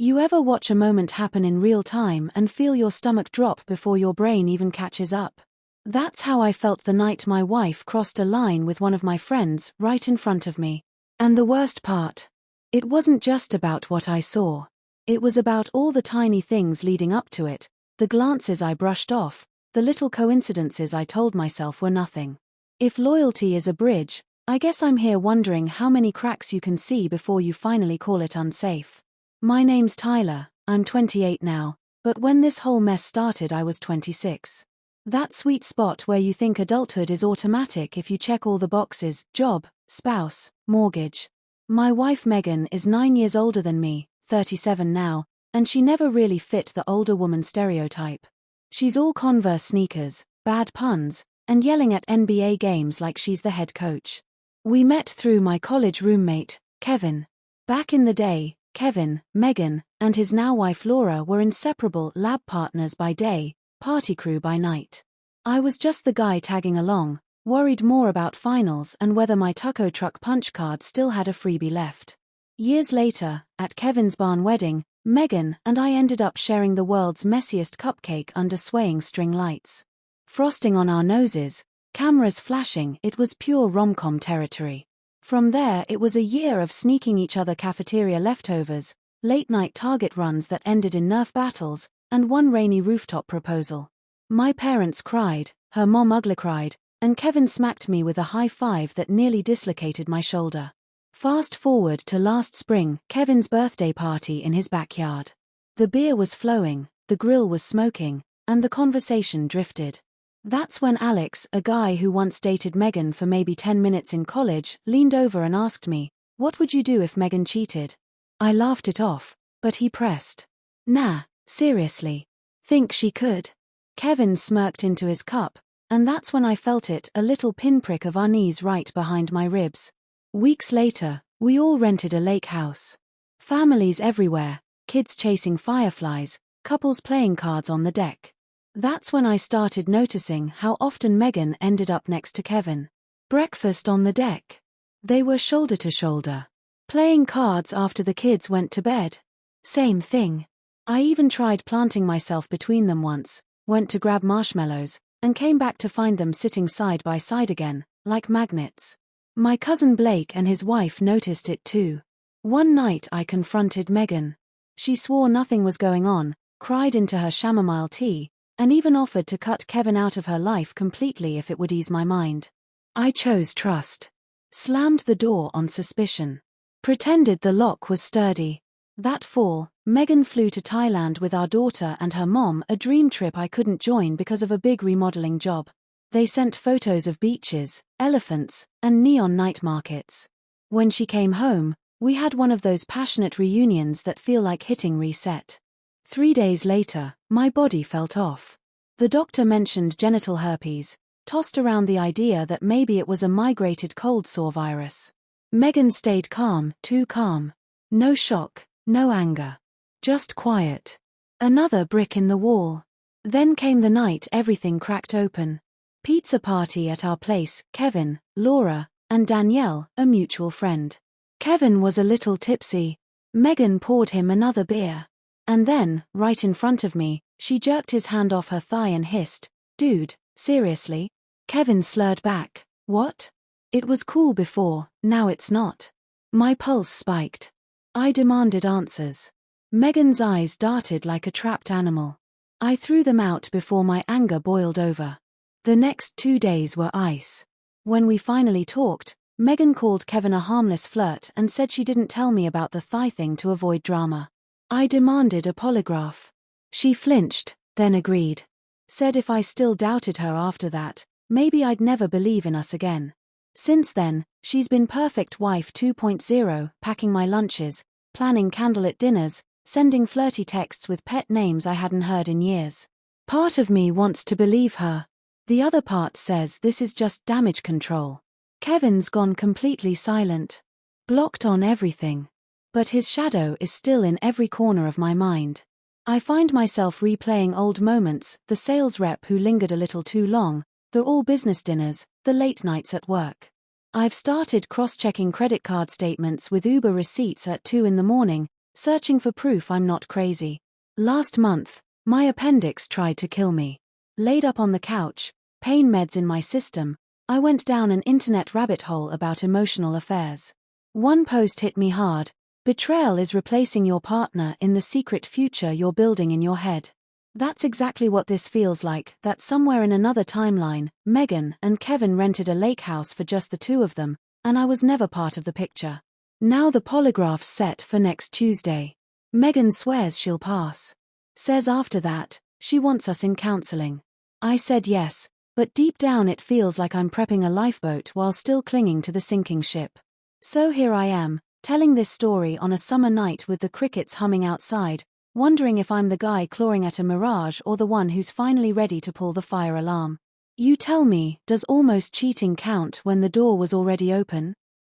You ever watch a moment happen in real time and feel your stomach drop before your brain even catches up? That's how I felt the night my wife crossed a line with one of my friends right in front of me. And the worst part? It wasn't just about what I saw. It was about all the tiny things leading up to it, the glances I brushed off, the little coincidences I told myself were nothing. If loyalty is a bridge, I guess I'm here wondering how many cracks you can see before you finally call it unsafe. My name's Tyler, I'm 28 now, but when this whole mess started I was 26. That sweet spot where you think adulthood is automatic if you check all the boxes: job, spouse, mortgage. My wife Megan is 9 years older than me, 37 now, and she never really fit the older woman stereotype. She's all Converse sneakers, bad puns, and yelling at NBA games like she's the head coach. We met through my college roommate, Kevin. Back in the day, Kevin, Megan, and his now wife Laura were inseparable lab partners by day, party crew by night. I was just the guy tagging along, worried more about finals and whether my taco truck punch card still had a freebie left. Years later, at Kevin's barn wedding, Megan and I ended up sharing the world's messiest cupcake under swaying string lights. Frosting on our noses, cameras flashing, it was pure rom-com territory. From there it was a year of sneaking each other cafeteria leftovers, late-night Target runs that ended in Nerf battles, and one rainy rooftop proposal. My parents cried, her mom ugly cried, and Kevin smacked me with a high five that nearly dislocated my shoulder. Fast forward to last spring, Kevin's birthday party in his backyard. The beer was flowing, the grill was smoking, and the conversation drifted. That's when Alex, a guy who once dated Megan for maybe 10 minutes in college, leaned over and asked me, "What would you do if Megan cheated?" I laughed it off, but he pressed. "Nah, seriously. Think she could?" Kevin smirked into his cup, and that's when I felt it, a little pinprick of unease right behind my ribs. Weeks later, we all rented a lake house. Families everywhere, kids chasing fireflies, couples playing cards on the deck. That's when I started noticing how often Megan ended up next to Kevin. Breakfast on the deck. They were shoulder to shoulder. Playing cards after the kids went to bed. Same thing. I even tried planting myself between them once, went to grab marshmallows, and came back to find them sitting side by side again, like magnets. My cousin Blake and his wife noticed it too. One night I confronted Megan. She swore nothing was going on, cried into her chamomile tea, and even offered to cut Kevin out of her life completely if it would ease my mind. I chose trust. Slammed the door on suspicion. Pretended the lock was sturdy. That fall, Megan flew to Thailand with our daughter and her mom, a dream trip I couldn't join because of a big remodeling job. They sent photos of beaches, elephants, and neon night markets. When she came home, we had one of those passionate reunions that feel like hitting reset. 3 days later, my body felt off. The doctor mentioned genital herpes, tossed around the idea that maybe it was a migrated cold sore virus. Megan stayed calm, too calm. No shock, no anger. Just quiet. Another brick in the wall. Then came the night everything cracked open. Pizza party at our place, Kevin, Laura, and Danielle, a mutual friend. Kevin was a little tipsy. Megan poured him another beer. And then, right in front of me, she jerked his hand off her thigh and hissed, "Dude, seriously?" Kevin slurred back, "What?" It was cool before, now it's not. My pulse spiked. I demanded answers. Megan's eyes darted like a trapped animal. I threw them out before my anger boiled over. The next 2 days were ice. When we finally talked, Megan called Kevin a harmless flirt and said she didn't tell me about the thigh thing to avoid drama. I demanded a polygraph. She flinched, then agreed. Said if I still doubted her after that, maybe I'd never believe in us again. Since then, she's been perfect wife 2.0, packing my lunches, planning candlelit dinners, sending flirty texts with pet names I hadn't heard in years. Part of me wants to believe her. The other part says this is just damage control. Kevin's gone completely silent. Blocked on everything. But his shadow is still in every corner of my mind. I find myself replaying old moments, the sales rep who lingered a little too long, the all-business dinners, the late nights at work. I've started cross-checking credit card statements with Uber receipts at 2 in the morning, searching for proof I'm not crazy. Last month, my appendix tried to kill me. Laid up on the couch, pain meds in my system, I went down an internet rabbit hole about emotional affairs. One post hit me hard. Betrayal is replacing your partner in the secret future you're building in your head. That's exactly what this feels like, that somewhere in another timeline, Megan and Kevin rented a lake house for just the two of them, and I was never part of the picture. Now the polygraph's set for next Tuesday. Megan swears she'll pass. Says after that, she wants us in counseling. I said yes, but deep down it feels like I'm prepping a lifeboat while still clinging to the sinking ship. So here I am, telling this story on a summer night with the crickets humming outside, wondering if I'm the guy clawing at a mirage or the one who's finally ready to pull the fire alarm. You tell me, does almost cheating count when the door was already open?